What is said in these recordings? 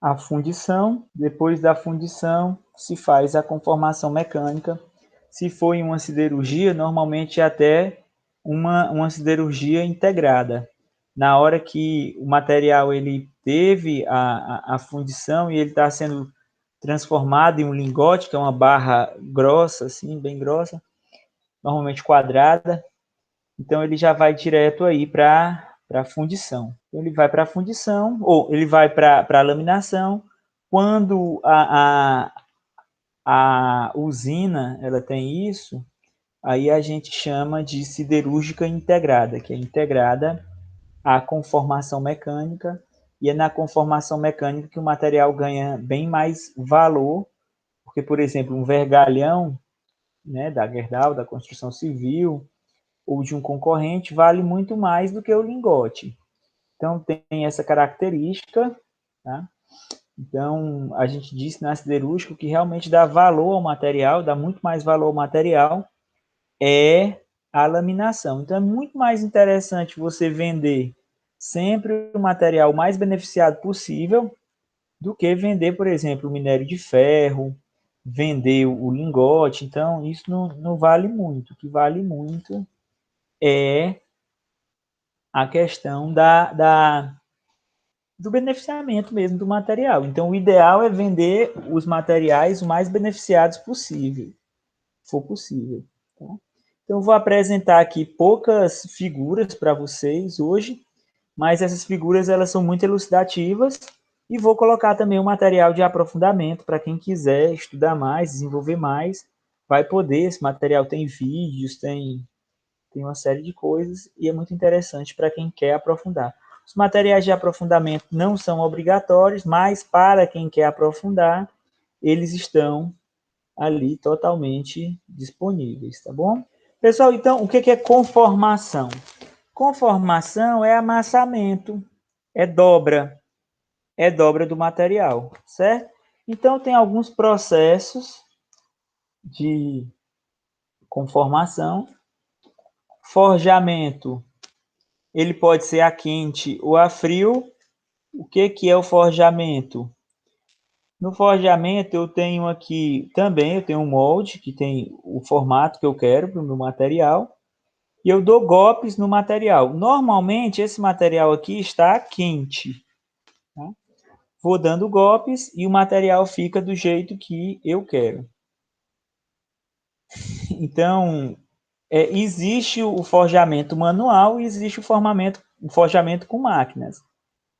a fundição. Depois da fundição, se faz a conformação mecânica. Se for em uma siderurgia, normalmente é até uma siderurgia integrada. Na hora que o material ele teve a fundição e ele está sendo transformado em um lingote, que é uma barra grossa, assim, bem grossa, normalmente quadrada, então ele já vai direto aí para a fundição. Então, ele vai para a fundição, ou ele vai para a laminação. Quando a usina ela tem isso, aí a gente chama de siderúrgica integrada, que é integrada à conformação mecânica, e é na conformação mecânica que o material ganha bem mais valor, porque, por exemplo, um vergalhão, né, da Gerdau, da construção civil, ou de um concorrente, vale muito mais do que o lingote. Então, tem essa característica, tá? Então, a gente disse na siderúrgica que realmente dá valor ao material, dá muito mais valor ao material, é a laminação. Então, é muito mais interessante você vender sempre o material mais beneficiado possível do que vender, por exemplo, o minério de ferro, vender o lingote. Então, isso não vale muito. O que vale muito é a questão do beneficiamento mesmo do material. Então, o ideal é vender os materiais o mais beneficiados possível, se for possível. Tá? Então, eu vou apresentar aqui poucas figuras para vocês hoje, mas essas figuras elas são muito elucidativas e vou colocar também um material de aprofundamento para quem quiser estudar mais, desenvolver mais, vai poder. Esse material tem vídeos, tem uma série de coisas e é muito interessante para quem quer aprofundar. Os materiais de aprofundamento não são obrigatórios, mas para quem quer aprofundar, eles estão ali totalmente disponíveis, tá bom? Pessoal, então, o que é conformação? Conformação é amassamento, é dobra do material, certo? Então, tem alguns processos de conformação. Forjamento, ele pode ser a quente ou a frio. O que é o forjamento? No forjamento eu tenho aqui também, eu tenho um molde que tem o formato que eu quero para o meu material e eu dou golpes no material. Normalmente esse material aqui está quente. Tá? Vou dando golpes e o material fica do jeito que eu quero. Então, existe o forjamento manual e existe o forjamento com máquinas.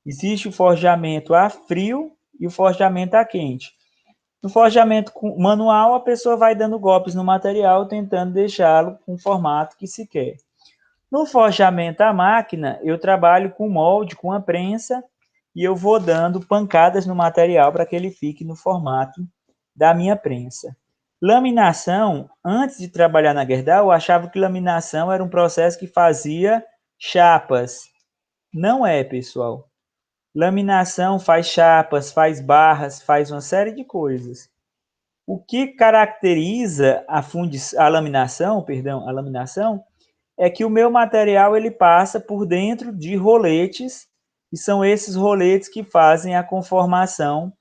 Existe o forjamento a frio e o forjamento a quente. No forjamento manual, a pessoa vai dando golpes no material, tentando deixá-lo com o formato que se quer. No forjamento à máquina, eu trabalho com molde, com a prensa, e eu vou dando pancadas no material para que ele fique no formato da minha prensa. Laminação, antes de trabalhar na Gerdau, eu achava que laminação era um processo que fazia chapas. Não é, pessoal. Laminação faz chapas, faz barras, faz uma série de coisas. O que caracteriza a laminação, perdão, a laminação, é que o meu material ele passa por dentro de roletes, e são esses roletes que fazem a conformação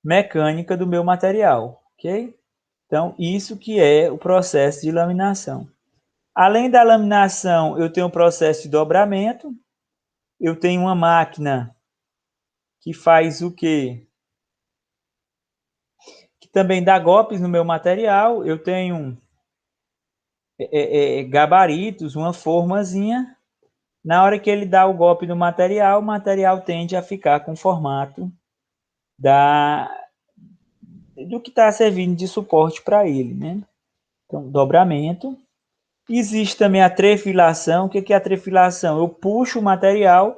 mecânica do meu material, ok? Então, isso que é o processo de laminação. Além da laminação, eu tenho o processo de dobramento, eu tenho uma máquina que faz o quê? Que também dá golpes no meu material, eu tenho gabaritos, uma formazinha. Na hora que ele dá o golpe no material, o material tende a ficar com o formato do que está servindo de suporte para ele, né? Então, dobramento. Existe também a trefilação. O que é a trefilação? Eu puxo o material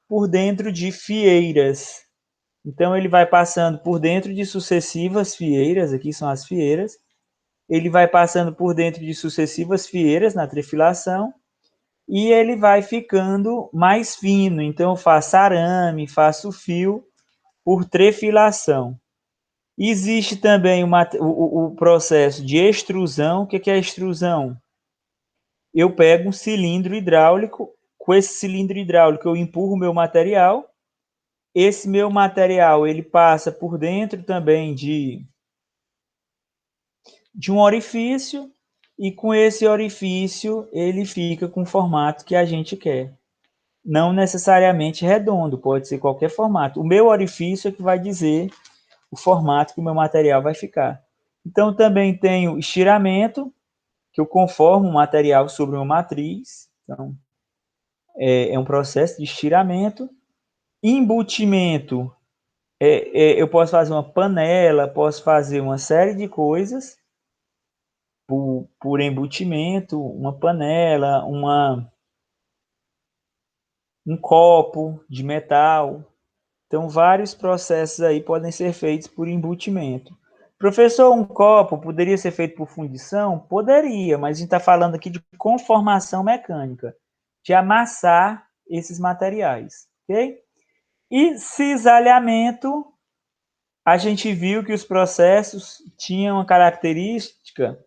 por dentro de fieiras. Então, ele vai passando por dentro de sucessivas fieiras, aqui são as fieiras. Ele vai passando por dentro de sucessivas fieiras na trefilação e ele vai ficando mais fino. Então, eu faço arame, faço fio por trefilação. Existe também o processo de extrusão. O que é extrusão? Eu pego um cilindro hidráulico, com esse cilindro hidráulico eu empurro o meu material, esse meu material, ele passa por dentro também de um orifício, e com esse orifício ele fica com o formato que a gente quer. Não necessariamente redondo, pode ser qualquer formato. O meu orifício é que vai dizer o formato que o meu material vai ficar. Então, também tenho estiramento, que eu conformo o material sobre uma matriz. Então, é um processo de estiramento. Embutimento, eu posso fazer uma panela, posso fazer uma série de coisas por embutimento, uma panela, um copo de metal. Então, vários processos aí podem ser feitos por embutimento. Professor, um copo poderia ser feito por fundição? Poderia, mas a gente está falando aqui de conformação mecânica, de amassar esses materiais, ok? E cisalhamento, a gente viu que os processos tinham uma característica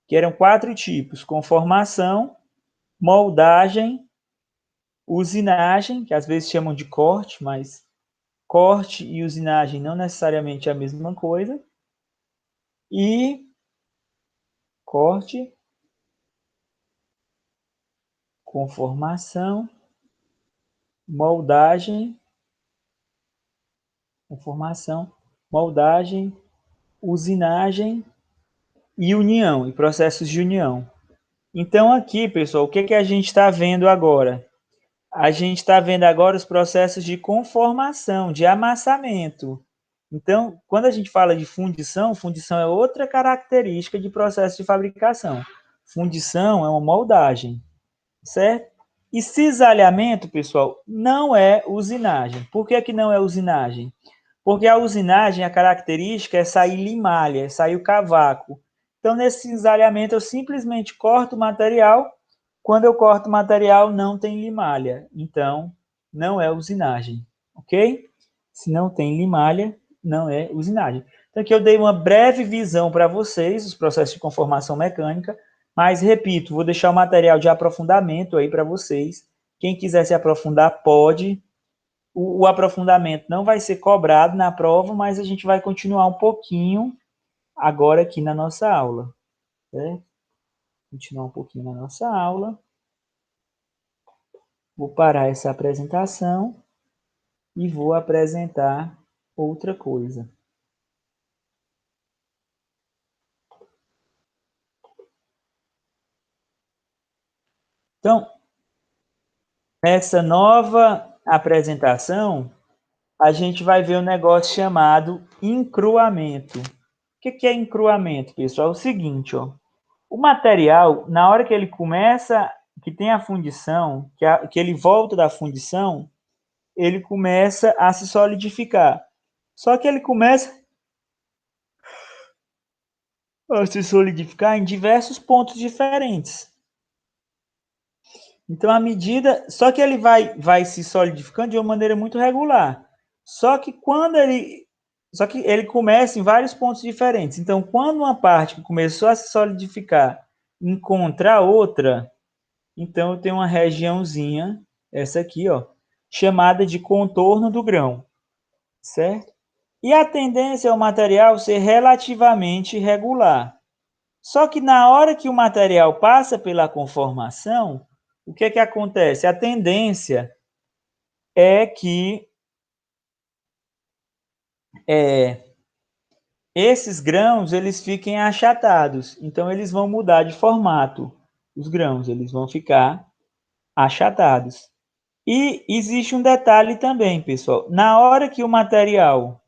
que eram 4 tipos: conformação, moldagem, usinagem, que às vezes chamam de corte, mas corte e usinagem não necessariamente é a mesma coisa, e corte, conformação, moldagem, usinagem e união, e processos de união. Então aqui, pessoal, o que a gente está vendo agora? A gente está vendo agora os processos de conformação, de amassamento. Então, quando a gente fala de fundição, fundição é outra característica de processo de fabricação. Fundição é uma moldagem, certo? E cisalhamento, pessoal, não é usinagem. Por que que não é usinagem? Porque a usinagem, a característica é sair limalha, é sair o cavaco. Então, nesse cisalhamento, eu simplesmente corto o material. Quando eu corto o material, não tem limalha. Então, não é usinagem, ok? Se não tem limalha, não é usinagem. Então, aqui eu dei uma breve visão para vocês, os processos de conformação mecânica, mas, repito, vou deixar o material de aprofundamento aí para vocês. Quem quiser se aprofundar, pode. O aprofundamento não vai ser cobrado na prova, mas a gente vai continuar um pouquinho agora aqui na nossa aula. Certo? Continuar um pouquinho na nossa aula. Vou parar essa apresentação e vou apresentar outra coisa. Então, nessa nova apresentação, a gente vai ver um negócio chamado encruamento. O que é encruamento, pessoal? É o seguinte, ó. O material, na hora que ele começa, que tem a fundição, que ele volta da fundição, ele começa a se solidificar. Só que ele começa a se solidificar em diversos pontos diferentes. Então, à medida. Só que ele vai se solidificando de uma maneira muito regular. Só que quando ele. Só que ele começa em vários pontos diferentes. Então, quando uma parte que começou a se solidificar encontra outra, então eu tenho uma regiãozinha, essa aqui, ó, chamada de contorno do grão, certo? E a tendência é o material ser relativamente regular. Só que na hora que o material passa pela conformação, o que acontece? A tendência é que esses grãos eles fiquem achatados. Então, eles vão mudar de formato. Os grãos eles vão ficar achatados. E existe um detalhe também, pessoal. Na hora que o material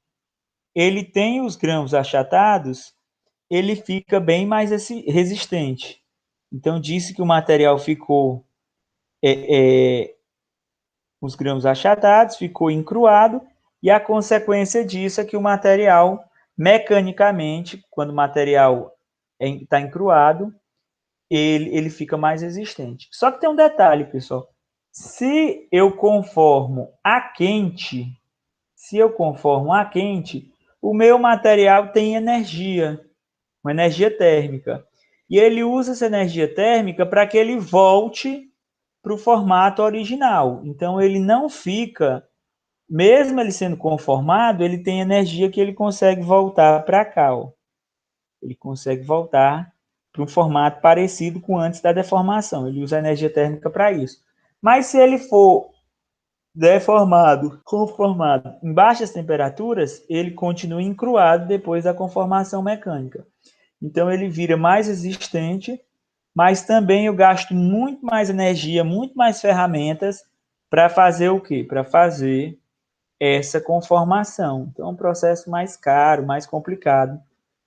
ele tem os grãos achatados, ele fica bem mais resistente. Então, disse que o material ficou os grãos achatados, ficou encruado, e a consequência disso é que o material, mecanicamente, quando o material está encruado, ele fica mais resistente. Só que tem um detalhe, pessoal. Se eu conformo a quente, o meu material tem energia, uma energia térmica. E ele usa essa energia térmica para que ele volte para o formato original. Então, ele não fica mesmo ele sendo conformado, ele tem energia que ele consegue voltar para cá, ó. Ele consegue voltar para um formato parecido com antes da deformação. Ele usa a energia térmica para isso. Mas se ele for deformado, conformado em baixas temperaturas, ele continua encruado depois da conformação mecânica. Então ele vira mais resistente, mas também eu gasto muito mais energia, muito mais ferramentas para fazer o quê? Para fazer essa conformação. Então é um processo mais caro, mais complicado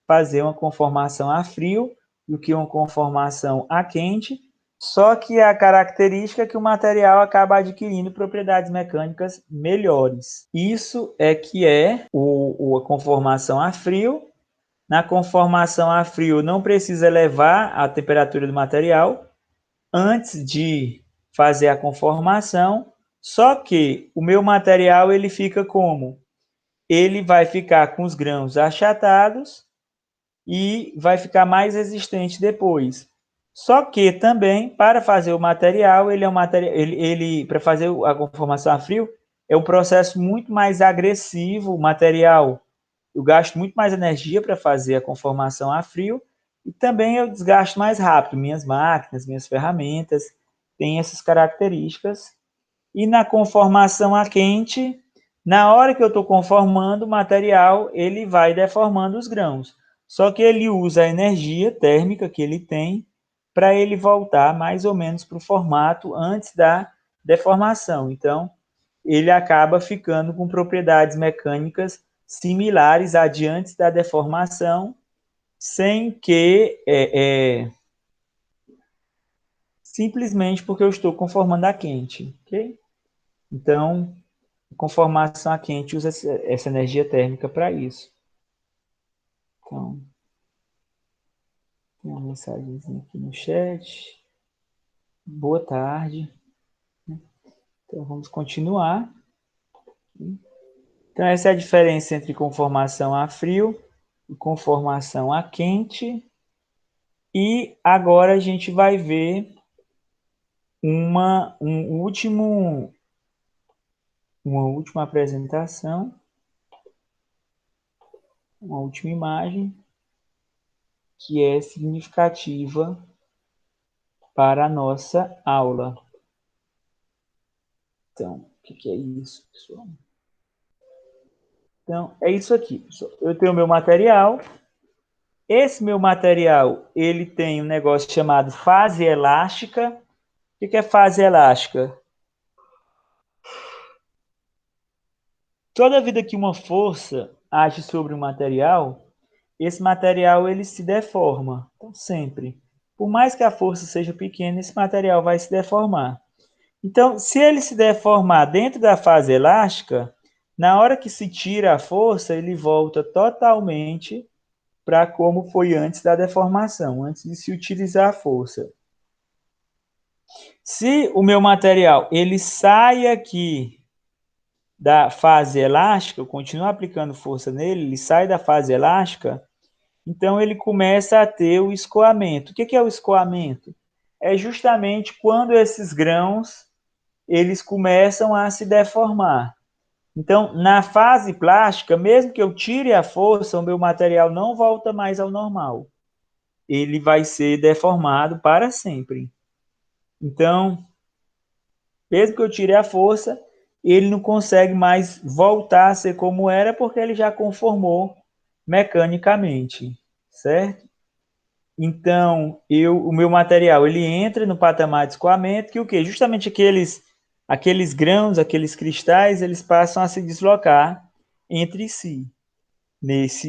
fazer uma conformação a frio do que uma conformação a quente, só que a característica é que o material acaba adquirindo propriedades mecânicas melhores. Isso é que é a conformação a frio. Na conformação a frio, não precisa elevar a temperatura do material antes de fazer a conformação, só que o meu material ele fica como? Ele vai ficar com os grãos achatados e vai ficar mais resistente depois. Só que também, para fazer o material, ele é um material, para fazer a conformação a frio, é um processo muito mais agressivo, o material, eu gasto muito mais energia para fazer a conformação a frio e também eu desgasto mais rápido. Minhas máquinas, minhas ferramentas têm essas características. E na conformação a quente, na hora que eu estou conformando o material, ele vai deformando os grãos. Só que ele usa a energia térmica que ele tem para ele voltar mais ou menos para o formato antes da deformação. Então, ele acaba ficando com propriedades mecânicas similares a de antes da deformação, sem que simplesmente porque eu estou conformando a quente, ok? Então, conformação a quente usa essa energia térmica para isso. Então, tem uma mensagem aqui no chat. Boa tarde. Então, vamos continuar. Então, essa é a diferença entre conformação a frio e conformação a quente. E agora a gente vai ver uma última apresentação, uma última imagem que é significativa para a nossa aula. Então, o que é isso, pessoal? Então, é isso aqui, pessoal. Eu tenho o meu material. Esse meu material, ele tem um negócio chamado fase elástica. O que é fase elástica? Toda vida que uma força age sobre o material, esse material ele se deforma. Então, sempre. Por mais que a força seja pequena, esse material vai se deformar. Então, se ele se deformar dentro da fase elástica, na hora que se tira a força, ele volta totalmente para como foi antes da deformação, antes de se utilizar a força. Se o meu material ele sai aqui da fase elástica, eu continuo aplicando força nele, ele sai da fase elástica, então ele começa a ter o escoamento. O que é o escoamento? É justamente quando esses grãos eles começam a se deformar. Então, na fase plástica, mesmo que eu tire a força, o meu material não volta mais ao normal. Ele vai ser deformado para sempre. Então, mesmo que eu tire a força, ele não consegue mais voltar a ser como era, porque ele já conformou mecanicamente, certo? Então, o meu material ele entra no patamar de escoamento, que o quê? Justamente aqueles grãos, aqueles cristais, eles passam a se deslocar entre si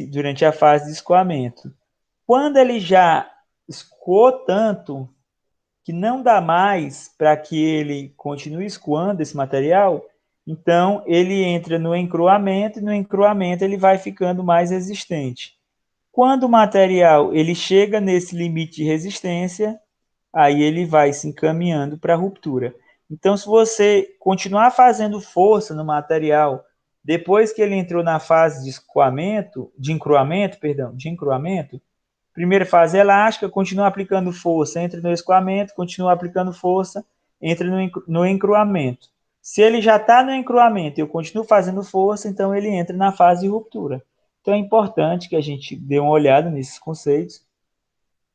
durante a fase de escoamento. Quando ele já escoou tanto que não dá mais para que ele continue escoando esse material, então ele entra no encruamento e no encruamento ele vai ficando mais resistente. Quando o material ele chega nesse limite de resistência, aí ele vai se encaminhando para a ruptura. Então, se você continuar fazendo força no material depois que ele entrou na fase de encruamento, primeira fase elástica, continua aplicando força, entra no escoamento, continua aplicando força, entra no encruamento. Se ele já está no encruamento e eu continuo fazendo força, então ele entra na fase de ruptura. Então é importante que a gente dê uma olhada nesses conceitos.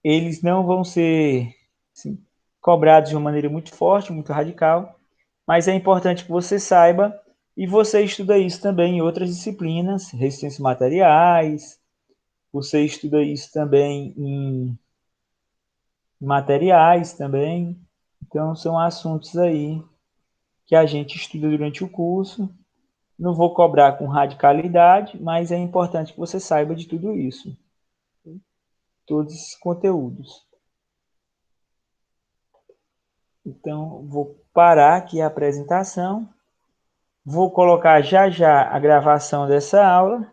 Eles não vão ser assim, cobrados de uma maneira muito forte, muito radical, mas é importante que você saiba e você estuda isso também em outras disciplinas, resistências materiais, você estuda isso também em materiais também. Então são assuntos aí que a gente estuda durante o curso. Não vou cobrar com radicalidade, mas é importante que você saiba de tudo isso, todos esses conteúdos. Então, vou parar aqui a apresentação, vou colocar já já a gravação dessa aula